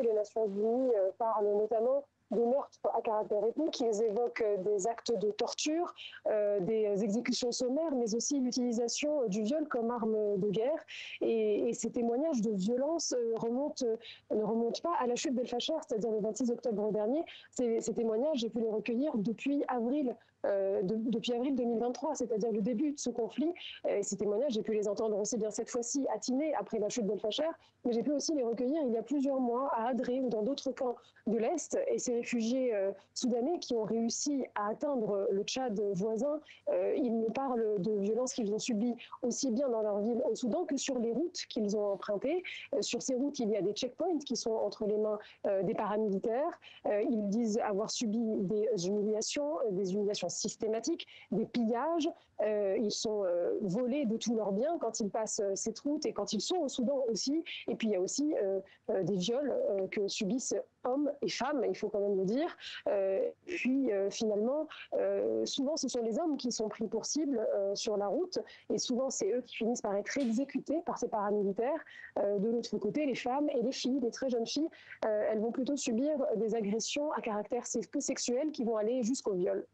les Nations Unies parlent notamment de meurtres à caractère ethnique. Ils évoquent des actes de torture, des exécutions sommaires, mais aussi l'utilisation du viol comme arme de guerre. Et ces témoignages de violence ne remontent pas à la chute d'El-Fasher, c'est-à-dire le 26 octobre dernier. Ces témoignages, j'ai pu les recueillir depuis avril 2023, c'est-à-dire le début de ce conflit. Ces témoignages, j'ai pu les entendre aussi bien cette fois-ci à Tinée, après la chute d'El-Fasher, mais j'ai pu aussi les recueillir il y a plusieurs mois à Adré ou dans d'autres camps de l'Est. Et ces réfugiés soudanais qui ont réussi à atteindre le Tchad voisin, ils nous parlent de violences qu'ils ont subies aussi bien dans leur ville au Soudan que sur les routes qu'ils ont empruntées. Sur ces routes, il y a des checkpoints qui sont entre les mains des paramilitaires. Ils disent avoir subi des humiliations systématiques, des pillages. Ils sont volés de tous leurs biens quand ils passent cette route et quand ils sont au Soudan aussi. Et puis il y a aussi des viols que subissent hommes et femmes, il faut quand même le dire. Finalement, souvent ce sont les hommes qui sont pris pour cible sur la route, et souvent c'est eux qui finissent par être exécutés par ces paramilitaires. De l'autre côté, les femmes et les filles, les très jeunes filles, elles vont plutôt subir des agressions à caractère sexuel qui vont aller jusqu'au viol.